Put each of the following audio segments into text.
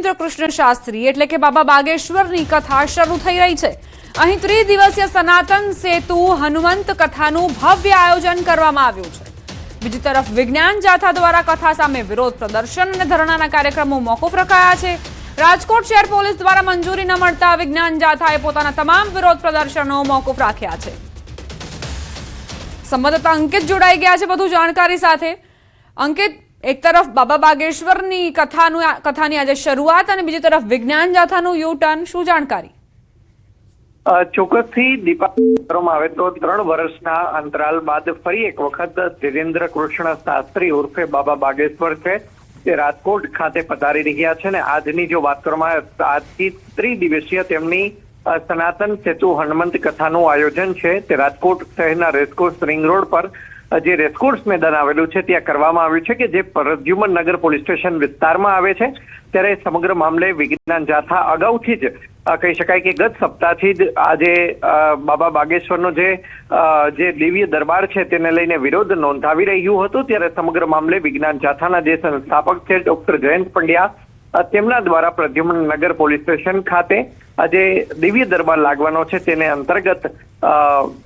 ધીરેન્દ્ર કૃષ્ણ શાસ્ત્રી એટલે કે બાબા બાગેશ્વરની કથા શરૂ થઈ રહી છે। અહીં ત્રિદિવસીય સનાતન સેતુ હનુમંત કથાનું ભવ્ય આયોજન કરવામાં આવ્યું છે। બીજી તરફ વિજ્ઞાન જાથા દ્વારા કથા સામે વિરોધ પ્રદર્શન અને ધરણાના કાર્યક્રમો મોકૂફ રખાયા છે। રાજકોટ શહેર પોલીસ દ્વારા મંજૂરી ન મળતા વિજ્ઞાન જાથાએ પોતાના તમામ વિરોધ પ્રદર્શનો મોકૂફ રાખ્યા છે। સંવાદદાતા અંકિત જોડાઈ ગયા છે વધુ જાણકારી સાથે। અંકિત, એક તરફ બાબા બાગેશ્વરની કથાની આજે શરૂઆત અને બીજી તરફ વિજ્ઞાન જાથાનું યુ ટર્ન, શું જાણકારી? ચોક્કસથી દીપાવલી કરવામાં આવે તો 3 વર્ષના અંતરાલ બાદ ફરી એક વખત ધીરેન્દ્ર કૃષ્ણ શાસ્ત્રી ઉર્ફે બાબા બાગેશ્વર છે તે રાજકોટ ખાતે પધારી રહ્યા છે। અને આજની જો વાત કરવામાં આવે આજથી ત્રિદિવસીય તેમની સનાતન સેતુ હનુમંત કથાનું આયોજન છે તે રાજકોટ શહેરના રેસકોર્સ રિંગ રોડ પર જે રેસકોર્સ મેદાન આવેલું છે ત્યાં કરવામાં આવ્યું છે કે જે પ્રદ્યુમન નગર પોલીસ સ્ટેશન વિસ્તારમાં આવે છે। ત્યારે સમગ્ર મામલે વિજ્ઞાન જાથા અગાઉથી જ કહી શકાય કે ગત સપ્તાહથી જ આજે બાબા બાગેશ્વરનો જે દિવ્ય દરબાર છે તેને લઈને વિરોધ નોંધાવી રહ્યું હતું। ત્યારે સમગ્ર મામલે વિજ્ઞાન જાથાના જે સંસ્થાપક છે ડોક્ટર જયંત પંડ્યા તેમના દ્વારા પ્રદ્યુમન નગર પોલીસ સ્ટેશન ખાતે આજે દિવ્ય દરબાર લાગવાનો છે તેને અંતર્ગત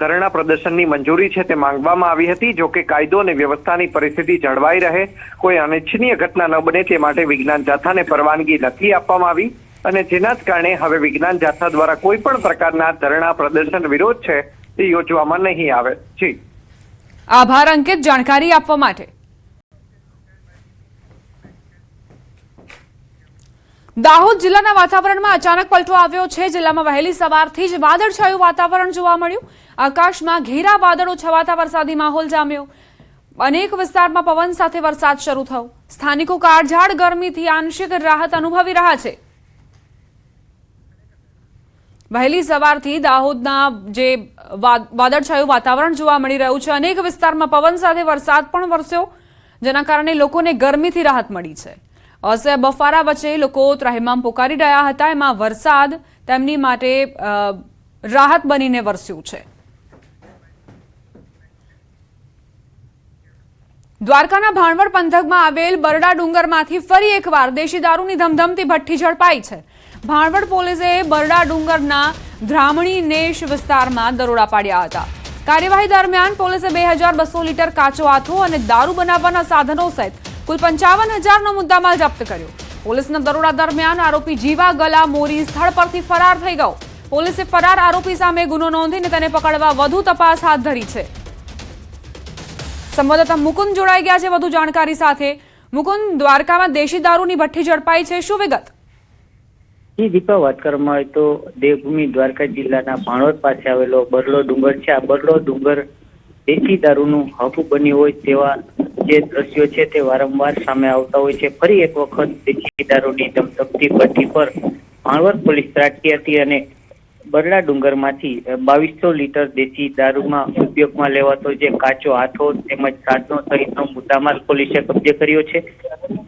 ધરણા પ્રદર્શનની મંજૂરી છે તે માંગવામાં આવી હતી। જો કે કાયદો અને વ્યવસ્થાની પરિસ્થિતિ જળવાઈ રહે, કોઈ અનિચ્છનીય ઘટના ન બને તે માટે વિજ્ઞાન જાથાને પરવાનગી નથી આપવામાં આવી અને જેના જ કારણે હવે વિજ્ઞાન જાથા દ્વારા કોઈ પણ પ્રકારના ધરણા પ્રદર્શન વિરોધ છે તે યોજવામાં નહીં આવે। જી આભાર અંકિત, જાણકારી આપવા માટે। દાહોદ જિલ્લાના વાતાવરણમાં અચાનક પલટો આવ્યો છે। જિલ્લામાં વહેલી સવારથી જ વાદળછાયું વાતાવરણ જોવા મળ્યું। આકાશમાં ઘેરા વાદળો છવાતા વરસાદી માહોલ જામ્યો। અનેક વિસ્તારમાં પવન સાથે વરસાદ શરૂ થયો। સ્થાનિકો કાળઝાળ ગરમીથી આંશિક રાહત અનુભવી રહ્યા છે। વહેલી સવારથી દાહોદના જે વાદળછાયું વાતાવરણ જોવા મળી રહ્યું છે। અનેક વિસ્તારમાં પવન સાથે વરસાદ પણ વરસ્યો, જેના કારણે લોકોને ગરમીથી રાહત મળી છે। અસહ્ય બફારા વચ્ચે લોકો ત્રાહિમામ પોકારી રહ્યા હતા, એમાં વરસાદ તેમની માટે રાહત બનીને વરસ્યું છે। દ્વારકાના ભાણવડ પંથકમાં આવેલ બરડા ડુંગરમાંથી ફરી એકવાર દેશી દારૂની ધમધમતી ભઠ્ઠી ઝડપાઈ છે। ભાણવડ પોલીસે બરડા ડુંગરના ધ્રામણી નેશ વિસ્તારમાં દરોડા પાડ્યા હતા। કાર્યવાહી દરમિયાન પોલીસે 2200 લીટર કાચો આથો અને દારૂ બનાવવાના સાધનો સહિત કુલ 55,000નો મુદ્દામાલ જપ્ત કર્યો। પોલીસના દરોડા દરમિયાન આરોપી જીવા ગલા મોરી સ્થળ પરથી ફરાર થઈ ગયો। પોલીસે ફરાર આરોપી સામે ગુનો નોંધીને તેને પકડવા વધુ તપાસ હાથ ધરી છે। સંવાદદાતા મુકુંદ જોડાઈ ગયા છે વધુ જાણકારી સાથે। મુકુંદ, દ્વારકામાં દેશી દારૂની ભઠ્ઠી ઝડપાઈ છે, શું વિગત? દીપા, વાત કરવામાં આવે તો દેવભૂમિ દ્વારકા જિલ્લાના ભાણવડ પાસે આવેલો બરલો ડુંગર છે। આ બરલો ડુંગર દેશી દારૂનું હબ બન્યું હોય તેવા જે દ્રશ્યો છે તે વારંવાર સામે આવતા હોય છે। ફરી એક વખત દેશી દારૂની ધમધમતી ભઠ્ઠી પર ભાણવડ પોલીસ ત્રાટકી હતી અને બરડા ડુંગરમાંથી 2200 લીટર દેશી દારૂમાં ઉપયોગમાં લેવાતો જે કાચો આથો તેમજ સાધનો સહિતનો મુદ્દામાલ પોલીસે કબજે કર્યો છે।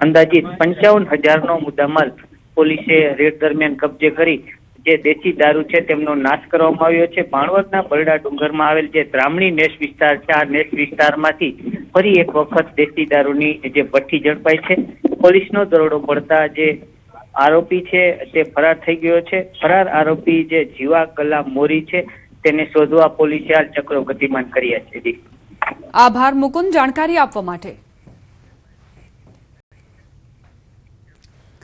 અંદાજિત 55,000નો મુદ્દામાલ પોલીસે રેડ દરમિયાન કબજે કરી જે દેશી દારૂ છે તેમનો નાશ કરવામાં આવ્યો છે। ભાણવડના બરડા ડુંગરમાં આવેલ જે ધ્રામણી નેશ વિસ્તાર છે, આ નેશ વિસ્તારમાંથી ફરી એક વખત દેશી દારૂની જે ભઠ્ઠી ઝડપાઈ છે। પોલીસનો દરોડો પડતા જે આરોપી છે તે ફરાર થઈ ગયો છે। ફરાર આરોપી જે જીવા ગલા મોરી છે તેને શોધવા પોલીસે હાલ ચક્રો ગતિમાન કર્યા છે। આભાર મુકુંદ, જાણકારી આપવા માટે।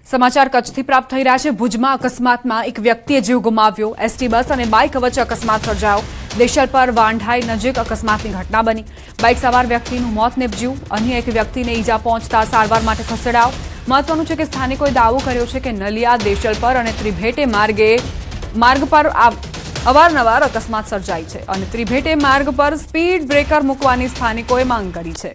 સમાચાર કચ્છથી પ્રાપ્ત થઈ રહ્યા છે। ભુજમાં અકસ્માતમાં એક વ્યક્તિએ જીવ ગુમાવ્યો। એસટી બસ અને બાઇક વચ્ચે અકસ્માત સર્જાયો। દેશલપર વાંઢાઈ નજીક અકસ્માતની ઘટના બની। બાઇક સવાર વ્યક્તિનું મોત નીપજ્યું। અન્ય એક વ્યક્તિને ઈજા પહોંચતા સારવાર માટે ખસેડાયો। મહત્વનું છે કે સ્થાનિકોએ દાવો કર્યો છે કે નલિયા, દેશલપર અને ત્રિભેટે માર્ગ પર અવારનવાર અકસ્માત સર્જાય છે અને ત્રિભેટે માર્ગ પર સ્પીડ બ્રેકર મૂકવાની સ્થાનિકોએ માંગ કરી છે।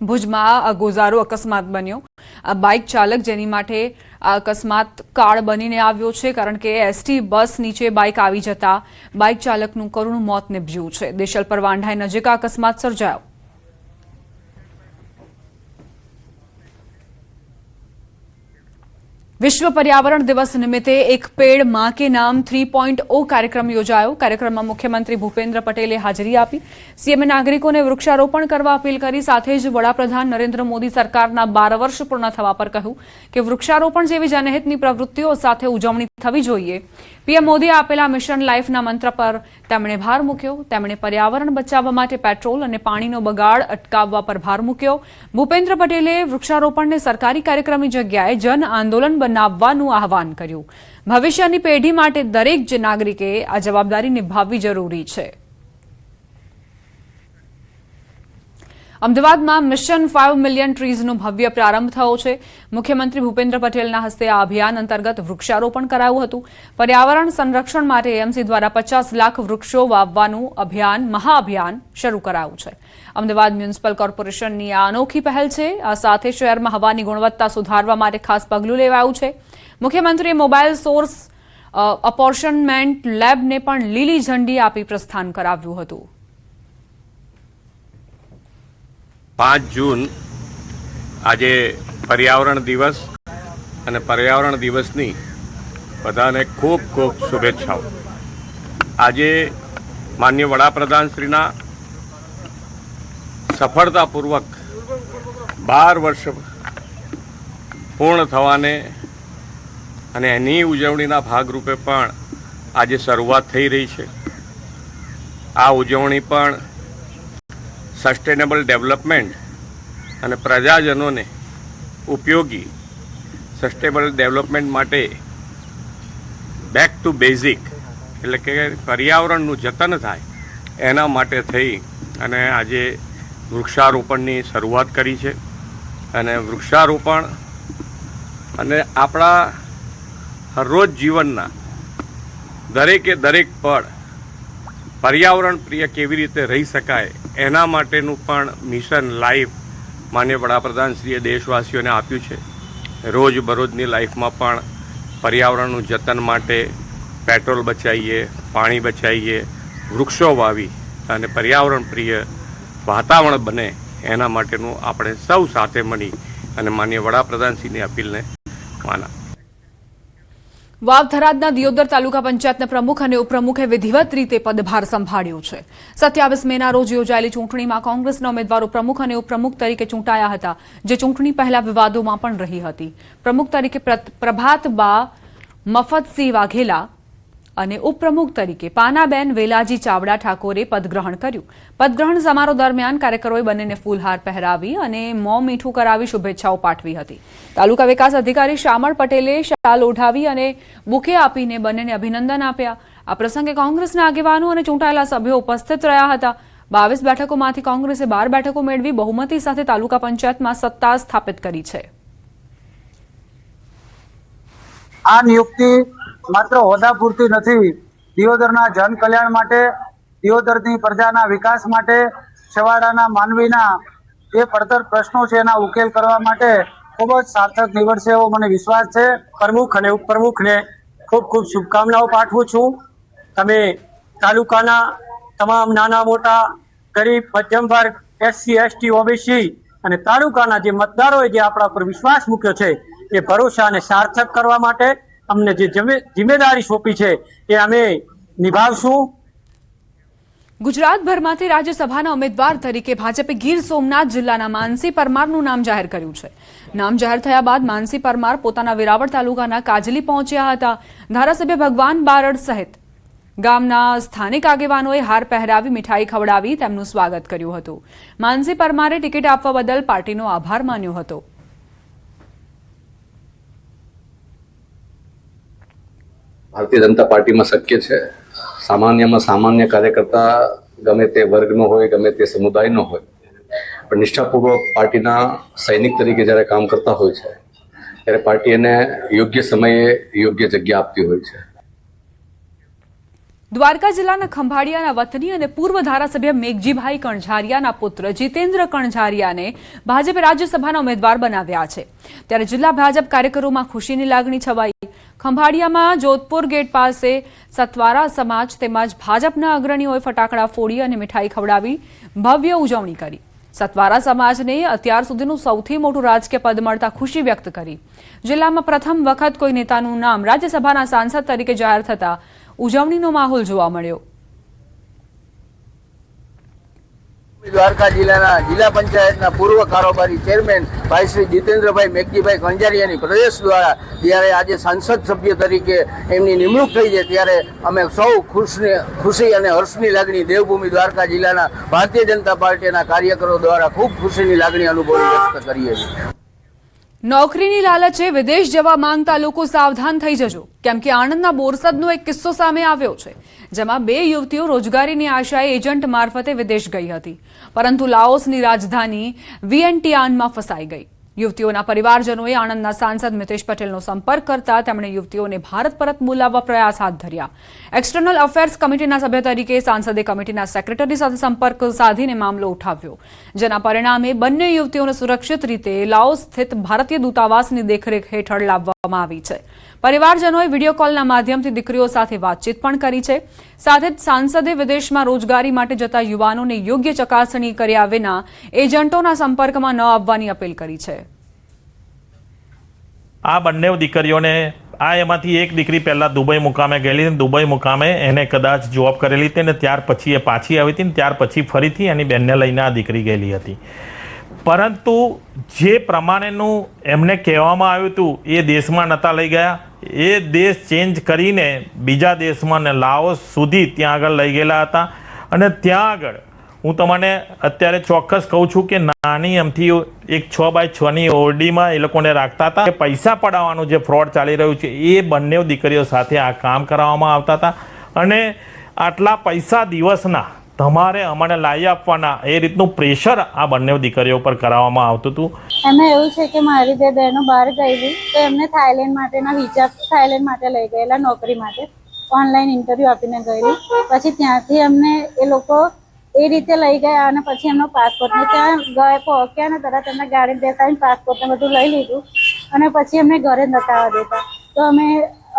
ભુજમાં ગોઝારો અકસ્માત બન્યો। આ બાઇક ચાલક જેની માટે આ અકસ્માત કાળ બનીને આવ્યો છે, કારણ કે એસટી બસ નીચે બાઇક આવી જતા બાઇક ચાલકનું કરુણ મોત નીપજ્યું છે। દેશલપર વાંઢાઈ નજીક આ અકસ્માત સર્જાયો। विश्व पर्यावरण दिवस निमित्ते एक पेड़ मां के नाम 3.0 कार्यक्रम योजायो। कार्यक्रमમાં મુખ્યમંત્રી ભૂપેન્દ્ર પટેલે હાજરી આપી। સીએમએ નાગરિકોને વૃક્ષારોપણ કરવા અપીલ કરી। સાથે જ વડાપ્રધાન નરેન્દ્ર મોદી સરકારના 12 વર્ષ પૂર્ણ થવા પર કહ્યું કે વૃક્ષારોપણ જેવી જનહિતની પ્રવૃત્તિઓ સાથે ઉજવણી થવી જોઈએ। પીએમ મોદીએ આપેલા મિશન લાઈફના મંત્ર પર તેમણે ભાર મૂક્યો। તેમણે પર્યાવરણ બચાવવા માટે પેટ્રોલ અને પાણીનો બગાડ અટકાવવા પર ભાર મૂક્યો। ભૂપેન્દ્ર પટેલે વૃક્ષારોપણને સરકારી કાર્યક્રમની જગ્યાએ જન આંદોલન બનાવવાનું આહવાન કર્યું। ભવિષ્યની પેઢી માટે દરેક જ નાગરિકે આ જવાબદારી નિભાવવી જરૂરી છે। અમદાવાદમાં મિશન 5 મિલિયન ટ્રીઝનો ભવ્ય પ્રારંભ થયો છે। મુખ્યમંત્રી ભૂપેન્દ્ર પટેલના હસ્તે આ અભિયાન અંતર્ગત વૃક્ષારોપણ કરાયું હતું। પર્યાવરણ સંરક્ષણ માટે એએમસી દ્વારા 50 લાખ વૃક્ષો વાવવાનું અભિયાન મહાઅભિયાન શરૂ કરાયું છે। અમદાવાદ મ્યુનિસિપલ કોર્પોરેશનની આ અનોખી પહેલ છે। આ સાથે શહેરમાં હવાની ગુણવત્તા સુધારવા માટે ખાસ પગલું લેવાયું છે। મુખ્યમંત્રીએ મોબાઈલ સોર્સ અપોર્શનમેન્ટ લેબને પણ લીલી ઝંડી આપી પ્રસ્થાન કરાવ્યું હતું। 5 જૂન આજે પર્યાવરણ દિવસ અને પર્યાવરણ દિવસની બધાને ખૂબ ખૂબ શુભેચ્છાઓ। આજે માનનીય વડાપ્રધાનશ્રીના સફળતાપૂર્વક 12 વર્ષ પૂર્ણ થવાને અને એની ઉજવણીના ભાગરૂપે પણ આજે શરૂઆત થઈ રહી છે। આ ઉજવણી પણ સસ્ટેનેબલ ડેવલપમેન્ટ અને પ્રજાજનોને ઉપયોગી સસ્ટેનેબલ ડેવલપમેન્ટ માટે બેક ટુ બેઝિક એટલે કે પર્યાવરણનું જતન થાય એના માટે થઈ અને આજે વૃક્ષારોપણની શરૂઆત કરી છે। અને વૃક્ષારોપણ અને આપણા હરરોજ જીવનના દરેકે દરેક પળ પર્યાવરણ પ્રિય કેવી રીતે રહી શકાય એના માટેનું પણ મિશન લાઈફ માનનીય વડાપ્રધાનશ્રીએ દેશવાસીઓને આપ્યું છે। રોજબરોજની લાઈફમાં પણ પર્યાવરણનું જતન માટે પેટ્રોલ બચાવીએ, પાણી બચાવીએ, વૃક્ષો વાવી અને પર્યાવરણ પ્રિય વાતાવરણ બને એના માટેનું આપણે સૌ સાથે મળી અને માનનીય વડાપ્રધાનશ્રીની અપીલને માના। વાવ થરાદના દિયોદર તાલુકા પંચાયતના પ્રમુખ અને ઉપપ્રમુખે વિધિવત રીતે પદભાર સંભાળ્યો છે। 27 મેના રોજ યોજાયેલી ચૂંટણીમાં કોંગ્રેસના ઉમેદવારો પ્રમુખ અને ઉપપ્રમુખ તરીકે ચૂંટાયા હતા, જે ચૂંટણી પહેલા વિવાદોમાં પણ રહી હતી। પ્રમુખ તરીકે પ્રભાતબા મફતસિંહ વાઘેલા અને ઉપપ્રમુખ તરીકે પાનાબેન વેલાજી ચાવડા ઠાકોરે પદગ્રહણ કર્યું। પદગ્રહણ સમારોહ દરમિયાન કાર્યકરોએ બંનેને ફૂલહાર પહેરાવી અને મોં મીઠું કરાવી શુભેચ્છાઓ પાઠવી હતી। તાલુકા વિકાસ અધિકારી શામળ પટેલે શાલ ઓઢાવી અને બુકે આપીને બંનેને અભિનંદન આપ્યા। આ પ્રસંગે કોંગ્રેસના આગેવાનો અને ચૂંટાયેલા સભ્યો ઉપસ્થિત રહ્યા હતા। 22 બેઠકોમાંથી કોંગ્રેસે 12 બેઠકો મેળવી બહુમતી સાથે તાલુકા પંચાયતમાં સત્તા સ્થાપિત કરી છે। આ નિયુક્તિ માત્ર હોદ્દા પૂરતી નથી, દિયોદરના જન કલ્યાણ માટે, દિયોદરની પ્રજાના વિકાસ માટે, છેવાડાના માનવીના જે પડતર પ્રશ્નો છે એના ઉકેલ કરવા માટે ખૂબ જ સાર્થક નીવડશે એવો મને વિશ્વાસ છે। પ્રમુખ અને ઉપપ્રમુખને ખૂબ ખૂબ શુભકામનાઓ પાઠવું છું। તમે તાલુકાના તમામ નાના મોટા ગરીબ મધ્યમ વર્ગ, એસસી એસટી ઓબીસી અને તાલુકાના જે મતદારોએ જે આપણા પર વિશ્વાસ મૂક્યો છે એ ભરોસાને સાર્થક કરવા માટે અમને જે જિમ્મેદારી સોંપી છે એ અમે નિભાવશું। ગુજરાતભરમાંથી રાજ્યસભાના ઉમેદવાર તરીકે ભાજપે ગીર સોમનાથ જિલ્લાના માનસી પરમારનું નામ જાહેર કર્યું છે। નામ જાહેર થયા બાદ માનસી પરમાર પોતાના વેરાવળ તાલુકાના કાજલી પહોંચ્યા હતા। ધારાસભ્ય ભગવાન બારડ સહિત ગામના સ્થાનિક આગેવાનોએ હાર પહેરાવી મીઠાઈ ખવડાવી તેમનું સ્વાગત કર્યું હતું। માનસી પરમારે ટિકિટ આપવા બદલ પાર્ટીનો આભાર માન્યો હતો। ભારતીય જનતા પાર્ટીમાં શક્ય છે, સામાન્યમાં સામાન્ય કાર્યકર્તા ગમે તે વર્ગનો હોય, ગમે તે સમુદાયનો હોય, પણ નિષ્ઠાપૂર્વક પાર્ટીના સૈનિક તરીકે જ્યારે કામ કરતા હોય છે ત્યારે પાર્ટી એને યોગ્ય સમયે યોગ્ય જગ્યા આપતી હોય છે। દ્વારકા જિલ્લાના ખંભાળિયાના વતની અને પૂર્વ ધારાસભ્ય મેઘજીભાઈ કણઝારિયાના પુત્ર જીતેન્દ્ર કણઝારિયાને ભાજપે રાજ્યસભાના ઉમેદવાર બનાવ્યા છે। ત્યારે જિલ્લા ભાજપ કાર્યકરોમાં ખુશીની લાગણી છવાઈ। ખંભાળિયામાં જોધપુર ગેટ પાસે સતવારા સમાજ તેમજ ભાજપના અગ્રણીઓએ ફટાકડા ફોડી અને મીઠાઈ ખવડાવી ભવ્ય ઉજવણી કરી। સતવારા સમાજને અત્યાર સુધીનું સૌથી મોટું રાજકીય પદ મળતા ખુશી વ્યક્ત કરી. જિલ્લામાં પ્રથમ વખત કોઈ નેતાનું નામ રાજ્યસભાના સાંસદ તરીકે જાહેર થતા ઉજવણીનો માહોલ જોવા મળ્યો. દ્વારકા જિલ્લાના જિલ્લા પંચાયતના પૂર્વ કારોબારી ચેરમેન ભાઈ શ્રી જીતેન્દ્રભાઈ મેઘજીભાઈ કંજારિયાની પ્રદેશ દ્વારા જ્યારે આજે સાંસદ સભ્ય તરીકે એમની નિમણૂક થઈ છે ત્યારે અમે સૌ ખુશી અને હર્ષની લાગણી દેવભૂમિ દ્વારકા જિલ્લાના ભારતીય જનતા પાર્ટીના કાર્યકરો દ્વારા ખૂબ ખુશીની લાગણી અનુભવી વ્યક્ત કરીએ છીએ. નોકરીની લાલચે વિદેશ જવા માંગતા લોકો સાવધાન થઈ જજો, કેમ કે આણંદના બોરસદનો એક કિસ્સો સામે આવ્યો છે, જેમાં 2 યુવતીઓ રોજગારીની આશાએ એજન્ટ મારફતે વિદેશ ગઈ હતી, પરંતુ લાઓસની રાજધાની વિયેન્ટિયાનમાં ફસાઈ ગઈ. યુવતીઓના પરિવારજનોએ આણંદના સાંસદ મિતેશ પટેલનો સંપર્ક કરતા તેમણે યુવતીઓને ભારત પરત બોલાવવા પ્રયાસ હાથ ધર્યા. એક્સટર્નલ અફેર્સ કમિટીના સભ્ય તરીકે સાંસદે કમિટીના સેક્રેટરી સાથે સંપર્ક સાધીને મામલો ઉઠાવ્યો, જેના પરિણામે બંને યુવતીઓને સુરક્ષિત રીતે લાઓસ સ્થિત ભારતીય દૂતાવાસની દેખરેખ હેઠળ લાવવામાં આવી છે. પરિવારજનોએ વિડીયો કોલના માધ્યમથી દીકરીઓ સાથે વાતચીત પણ કરી છે. સાથે જ સાંસદે વિદેશમાં રોજગારી માટે જતા યુવાનોને યોગ્ય ચકાસણી કર્યા વિના એજન્ટોના સંપર્કમાં ન આવવાની અપીલ કરી છે. આ બંને દીકરીઓને એમાંથી એક દીકરી પહેલાં દુબઈ મુકામે ગયેલી, દુબઈ મુકામે એને કદાચ જોબ કરેલી હતી ને ત્યાર પછી એ પાછી આવી હતી ને ત્યાર પછી ફરીથી એની બેનને લઈને આ દીકરી ગયેલી હતી. પરંતુ જે પ્રમાણેનું એમને કહેવામાં આવ્યું હતું એ દેશમાં નહોતા લઈ ગયા. એ દેશ ચેન્જ કરીને બીજા દેશમાં ને લાઓસ સુધી ત્યાં આગળ લઈ ગયેલા હતા. અને ત્યાં આગળ હું તમને અત્યારે ચોક્કસ કહું છું કે નાની એમથી એક 6x6ની ઓરડીમાં એ લોકોને રાખતા હતા. પૈસા પડાવવાનું જે ફ્રોડ ચાલી રહ્યું છે એ બંને દીકરીઓ સાથે આ કામ કરાવવામાં આવતા હતા. અને આટલા પૈસા દિવસના તમારે અમને લાવી આપવાના એ રીતનું પ્રેશર આ બંને દીકરીઓ પર કરાવવામાં આવતું હતું. એમાં એવું છે કે મારી બે બહેનો બહાર ગયેલી તો એમને થાઈલેન્ડ માટેના વિઝા થાઈલેન્ડ માટે લઈ ગયેલા નોકરી માટે. ઓનલાઈન ઇન્ટરવ્યૂ આપીને ગયેલી. પછી ત્યાંથી અમને એ લોકો એ રીતે લઈ ગયા અને પછી એમનો પાસપોર્ટ ને ત્યાં ગયા પહોંચ્યા ને તરત એમને ગાડી બેસાડીને પાસપોર્ટ ને બધું લઈ લીધું અને પછી એમને ઘરે નતા આવવા દેતા. તો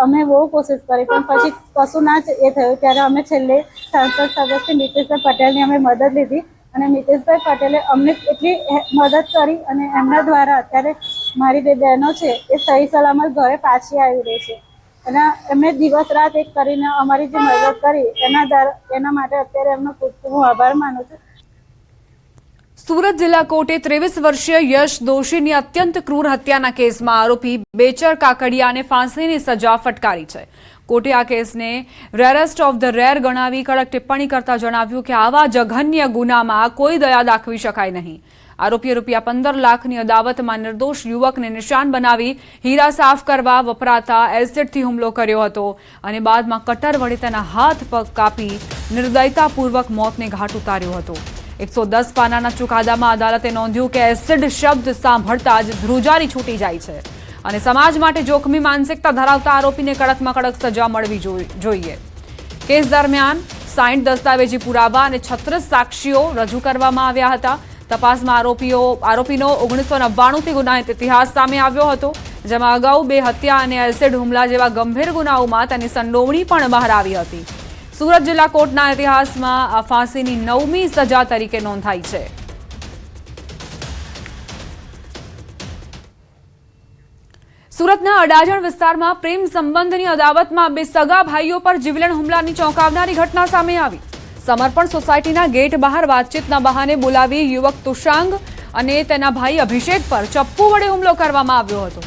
અમે બહુ કોશિશ કરી પણ પછી કશું ના એ થયું. ત્યારે અમે છેલ્લે સાંસદ સદસ્ય મિતેશભાઈ પટેલની અમે મદદ લીધી અને મિતેશભાઈ પટેલે અમને એટલી મદદ કરી અને એમના દ્વારા અત્યારે મારી બે બહેનો છે એ સહી સલામત ઘરે પાછી આવી રહી છે. અને એમને દિવસ રાત એક કરીને અમારી જે મદદ કરી એના માટે અત્યારે એમનો ખૂબ હું આભાર માનું છું. સુરત જિલ્લા કોર્ટે 23 વર્ષીય યશ દોશીની અત્યંત ક્રૂર હત્યાના કેસમાં આરોપી બેચર કાકડિયાને ફાંસીની સજા ફટકારી છે. કોર્ટે આ કેસને રેરેસ્ટ ઓફ ધ રેર ગણાવી કડક ટિપ્પણી કરતા જણાવ્યું કે આવા જઘન્ય ગુનામાં કોઈ દયા દાખવી શકાય નહીં. આરોપીએ ₹15 લાખની અદાવતમાં નિર્દોષ યુવકને નિશાન બનાવી હીરા સાફ કરવા વપરાતા એસિડથી હુમલો કર્યો હતો અને બાદમાં કટર વડે તેના હાથ પગ કાપી નિર્દયતાપૂર્વક મોતને ઘાટ ઉતાર્યો હતો. 110 પાનાના ચુકાદામાં અદાલતે નોંધ્યું કે એસિડ શબ્દ સાંભળતા જ ધ્રુજારી છૂટી જાય છે અને સમાજ માટે જોખમી માનસિકતા ધરાવતા આરોપીને કડકમાં કડક સજા મળવી જોઈએ. કેસ દરમિયાન 60 દસ્તાવેજી પુરાવા અને 36 સાક્ષીઓ રજૂ કરવામાં આવ્યા હતા. તપાસમાં આરોપીનો 1999થી ગુનાહિત ઇતિહાસ સામે આવ્યો હતો, જેમાં અગાઉ 2 હત્યા અને એસિડ હુમલા જેવા ગંભીર ગુનાઓમાં તેની સંડોવણી પણ બહાર આવી હતી. સુરત જિલ્લા કોર્ટના ઇતિહાસમાં આ ફાંસીની 9મી સજા તરીકે નોંધાઈ છે. સુરતના અડાજણ વિસ્તારમાં પ્રેમ સંબંધની અદાવતમાં 2 સગા ભાઈઓ પર જીવલેણ હુમલાની ચોંકાવનારી ઘટના સામે આવી. સમર્પણ સોસાયટીના ગેટ બહાર વાતચીતના બહાને બોલાવી યુવક તુષાંગ અને તેના ભાઈ અભિષેક પર ચપ્પુ વડે હુમલો કરવામાં આવ્યો હતો.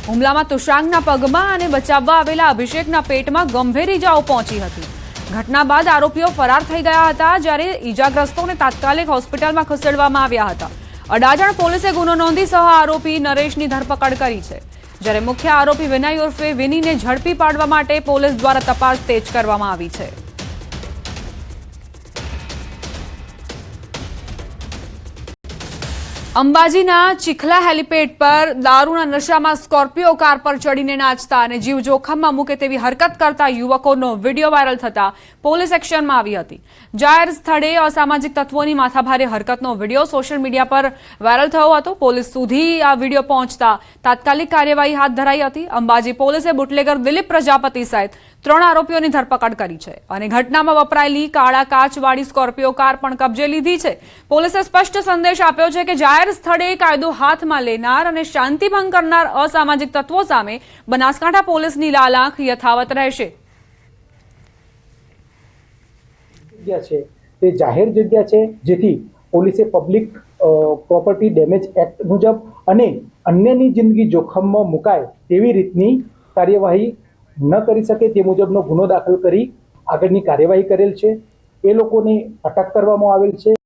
હુમલામાં તુષાંગના પગમાં અને બચાવવા આવેલા અભિષેકના પેટમાં ગંભીર ઈજાઓ પહોંચી હતી. ઘટના બાદ આરોપીઓ ફરાર થઈ ગયા હતા, જ્યારે ઈજાગ્રસ્તોને તાત્કાલિક હોસ્પિટલમાં ખસેડવામાં આવ્યા હતા. અડાજણ પોલીસે ગુનો નોંધી સહ આરોપી નરેશની ધરપકડ કરી છે, જ્યારે મુખ્ય આરોપી વિનય ઉર્ફે વિનીને ઝડપી પાડવા માટે પોલીસ દ્વારા તપાસ તેજ કરવામાં આવી છે. અંબાજીના ચીખલા હેલીપેડ પર દારૂના નશામાં સ્કોર્પિયો કાર પર ચડીને નાચતા અને જીવ જોખમમાં મૂકે તેવી હરકત કરતા યુવકોનો વિડીયો વાયરલ થતા પોલીસ એક્શનમાં આવી હતી. જાહેર સ્થળે અસામાજિક તત્વોની માથાભારે હરકતનો વિડીયો સોશિયલ મીડિયા પર વાયરલ થયો હતો. પોલીસ સુધી આ વિડીયો પહોંચતા તાત્કાલિક કાર્યવાહી હાથ ધરાઈ હતી. અંબાજી પોલીસે બુટલેગર દિલીપ પ્રજાપતિ સહિત 3 આરોપીઓની ધરપકડ કરી છે અને ઘટનામાં વપરાયેલી કાળા કાચવાળી સ્કોર્પિયો કાર પણ કબજે લીધી છે. પોલીસે સ્પષ્ટ સંદેશ આપ્યો છે કે જાહેર સ્થળે કાયદો હાથમાં લેનાર અને શાંતિભંગ કરનાર અસામાજિક તત્વો સામે બનાસકાંઠા પોલીસની લાલ આંખ યથાવત રહેશે. છે તે જાહેર જગ્યા છે, જેથી પોલીસે પબ્લિક પ્રોપર્ટી ડેમેજ એક્ટ મુજબ અને અન્યની જિંદગી જોખમમાં મુકાય તેવી રીતની કાર્યવાહી ન કરી શકે તે મુજબનો ગુનો દાખલ કરી આગળની કાર્યવાહી કરેલ છે. એ લોકોને અટક કરવામાં આવેલ છે.